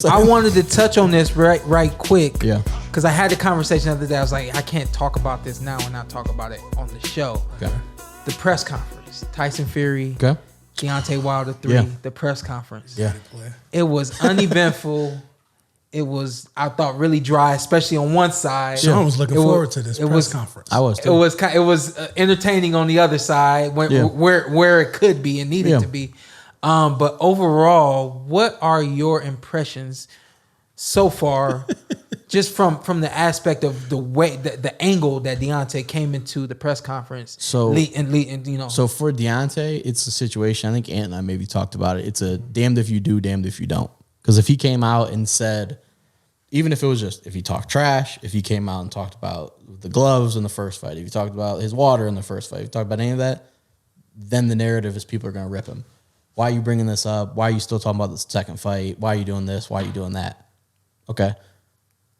I wanted to touch on this right quick. Yeah. Because I had the conversation the other day. I was like, I can't talk about this now and not talk about it on the show. Okay. The press conference. Tyson Fury. Okay. Deontay Wilder 3. Yeah. The press conference. Yeah. It was uneventful. It was, I thought, really dry, especially on one side. Shawn was looking forward to this press conference. I was too. It was entertaining on the other side where it could be and needed to be. But overall, what are your impressions so far, just from the aspect of the way the angle that Deontay came into the press conference? So for Deontay, it's a situation. I think Ant and I maybe talked about it. It's a damned if you do, damned if you don't. Because if he came out and said, even if it was just if he talked trash, if he came out and talked about the gloves in the first fight, if he talked about his water in the first fight, if he talked about any of that, then the narrative is people are going to rip him. Why are you bringing this up? Why are you still talking about the second fight? Why are you doing this? Why are you doing that? Okay.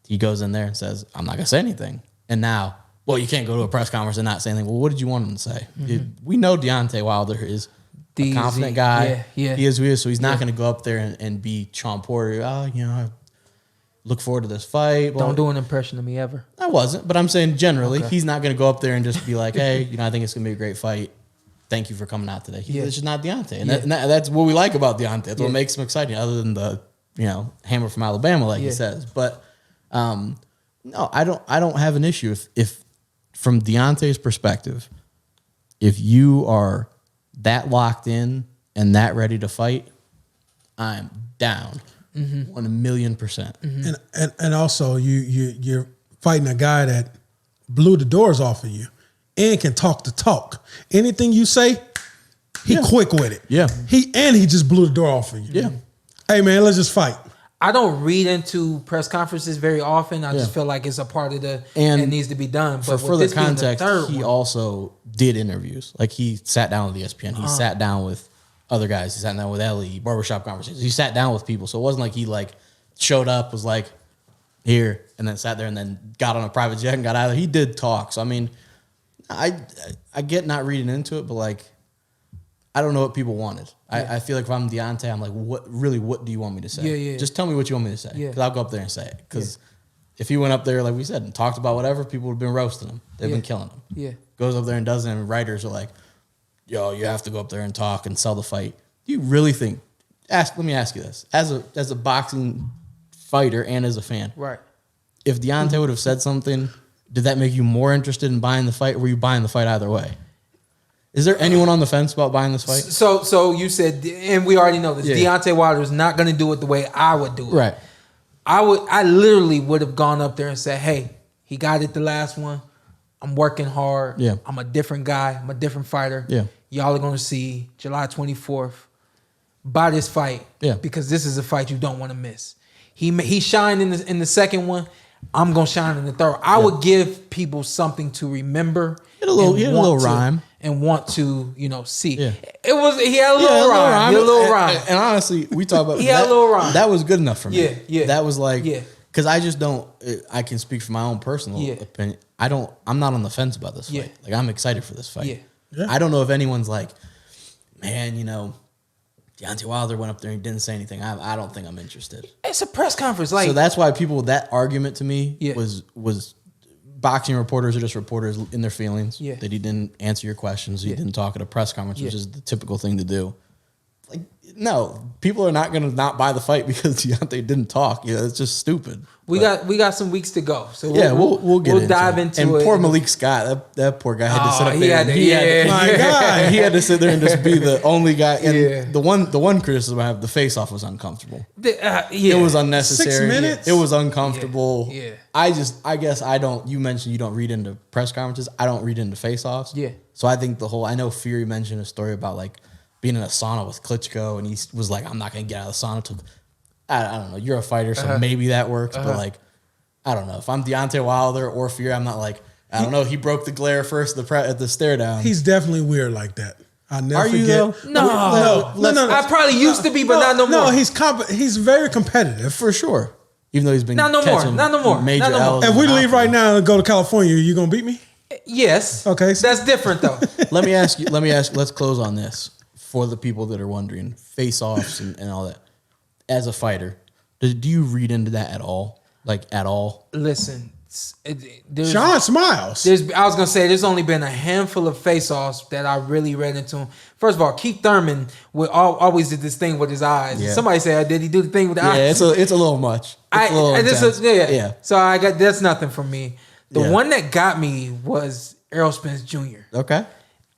He goes in there and says, I'm not going to say anything. And now, well, you can't go to a press conference and not say anything. Well, what did you want him to say? Mm-hmm. We know Deontay Wilder is a confident guy. Yeah. He is who he is. So he's not going to go up there and be Shawn Porter. I look forward to this fight. Don't do an impression of me ever. I wasn't, but I'm saying generally, he's not going to go up there and just be like, hey, I think it's going to be a great fight. Thank you for coming out today. It's just not Deontay. And that's what we like about Deontay. That's what makes him exciting, other than the, hammer from Alabama, like he says. But no, I don't have an issue if from Deontay's perspective, if you are that locked in and that ready to fight, I'm down 1,000,000%. Mm-hmm. And also you're fighting a guy that blew the doors off of you and can talk the talk. Anything you say, he quick with it. Yeah. He just blew the door off of you. Yeah. Hey man, let's just fight. I don't read into press conferences very often. I just feel like it's a part of it needs to be done. But for further context, he also did interviews. Like he sat down with ESPN. He sat down with other guys. He sat down with Ellie, barbershop conversations. He sat down with people. So it wasn't like he showed up, was like here, and then sat there and then got on a private jet and got out of there. He did talk. So I mean, I get not reading into it, but I don't know what people wanted. I feel like if I'm Deontay, I'm like, what do you want me to say? Yeah. Just tell me what you want me to say. Because I'll go up there and say it. Because if he went up there, like we said, and talked about whatever, people would have been roasting him. They've been killing him. Yeah. Goes up there and does it, and writers are like, yo, you have to go up there and talk and sell the fight. Do you really think, let me ask you this, as a boxing fighter and as a fan, right? If Deontay would have said something, did that make you more interested in buying the fight, or were you buying the fight either way? Is there anyone on the fence about buying this fight? So you said, and we already know this, Deontay Wilder is not going to do it the way I would do it. Right. I literally would have gone up there and said, hey, he got it the last one. I'm working hard. Yeah. I'm a different guy. I'm a different fighter. Yeah. Y'all are going to see July 24th. Buy this fight. Yeah. Because this is a fight you don't want to miss. He shined in the second one. I'm going to shine in the third. I would give people something to remember. He had a little rhyme. And want to, see. Yeah. He had a little rhyme. He had a little rhyme. And honestly, we talk about he had a little rhyme. That was good enough for me. Yeah. That was because I just don't. I can speak from my own personal opinion. I'm not on the fence about this fight. Like I'm excited for this fight. Yeah. I don't know if anyone's like, man, Deontay Wilder went up there and didn't say anything. I don't think I'm interested. It's a press conference, so that's why that argument to me was boxing reporters are just reporters in their feelings. Yeah. That he didn't answer your questions. He didn't talk at a press conference, which is the typical thing to do. Like, no, people are not going to not buy the fight because Deontay didn't talk. It's just stupid. We got some weeks to go. So we'll dive into it. And poor Malik Scott, that poor guy had to sit up there. He had to sit there and just be the only guy. And the one criticism I have, the face-off was uncomfortable. It was unnecessary. 6 minutes? It was uncomfortable. Yeah. I guess I don't, you mentioned you don't read into press conferences. I don't read into face-offs. Yeah. So I think I know Fury mentioned a story about being in a sauna with Klitschko, and he was like, I'm not going to get out of the sauna till, I don't know, you're a fighter, so maybe that works, but I don't know. If I'm Deontay Wilder or Fury, I'm not I don't know, he broke the glare first at the stare down. He's definitely weird like that. I'll never forget. You though? No. I probably used to be, but not no more. No, he's very competitive. For sure. Even though he's been not no more. Major L's. If we leave right now and go to California, you going to beat me? Yes. Okay. That's different though. Let me ask you, let's close on this for the people that are wondering, face-offs and all that. As a fighter, Do you read into that at all? Like at all? Listen, Shawn smiles. I was gonna say there's only been a handful of face-offs that I really read into. First of all, Keith Thurman always did this thing with his eyes. Yeah. Somebody said, "Did he do the thing with the eyes?" Yeah, it's a little much. It's a little intense. Yeah. So that's nothing for me. The Yeah. one that got me was Errol Spence Jr. Okay.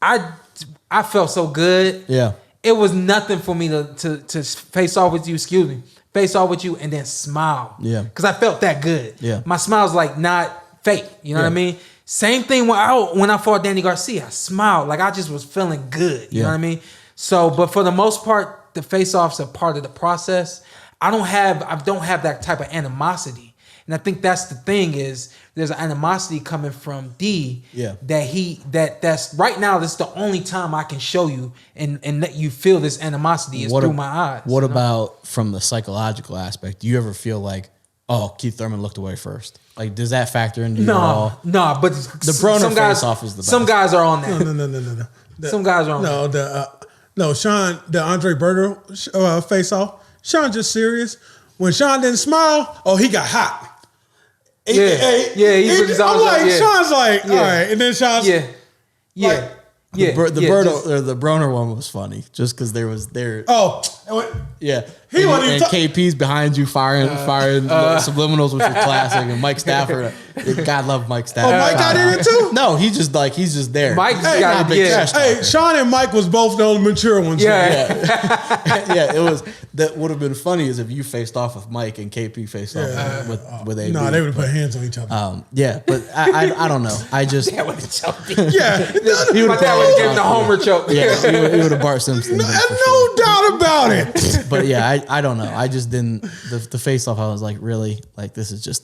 I felt so good. Yeah. It was nothing for me to face off with you. Excuse me. Face off with you and then smile. Yeah. Because I felt that good. Yeah. My smile's like not fake. You know what I mean? Same thing when I fought Danny Garcia. I smiled. Like I just was feeling good. You know what I mean? So, but for the most part, the face-offs are part of the process. I don't have that type of animosity. And I think that's the thing is there's an animosity coming from D. Yeah. That's right now. This is the only time I can show you and let you feel this animosity is through my eyes. What about from the psychological aspect? Do you ever feel like, oh, Keith Thurman looked away first? Like, does that factor into you at all? No, but the Brenagh face-off is the best. Some guys are on that. No. Some guys are on that. Sean, the Andre Berger face-off. Sean just serious. When Sean didn't smile, he got hot. He put his arms I'm like, up, yeah. Sean's like, all right. And then Sean's The Broner one was funny just because there. Yeah. He and KP's behind you firing subliminals, which was classic. And Mike Stafford, God love Mike Stafford. Oh, Mike got in it too? No, he's just there. Mike got big trash talker. Hey, Sean and Mike was both the only mature ones. Yeah. Yeah, it was. That would have been funny is if you faced off with Mike and KP faced off with AB. No, they would have put hands on each other. But I don't know. I just He would have choked he would have given the Homer choke. Yeah, he would have Bart Simpson. No doubt about it. But yeah, I don't know. I just didn't the face off. I was like, really, like this is it's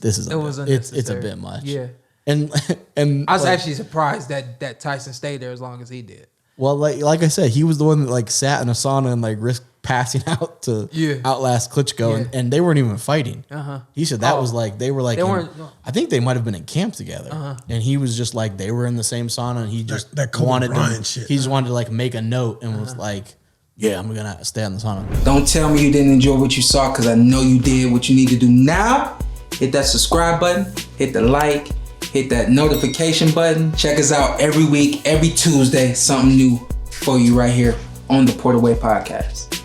a bit much. Yeah, and I was actually surprised that Tyson stayed there as long as he did. Well, like I said, he was the one that like sat in a sauna and like risked passing out to outlast Klitschko, and they weren't even fighting. He said that was like they were like I think they might have been in camp together, and he was just like they were in the same sauna, and he just wanted to. He just wanted to like make a note and was like, yeah, I'm gonna stay on the sauna. Don't tell me you didn't enjoy what you saw, because I know you did. What you need to do now, hit that subscribe button, hit the like, hit that notification button. Check us out every week, every Tuesday, something new for you right here on the Porter Way Podcast.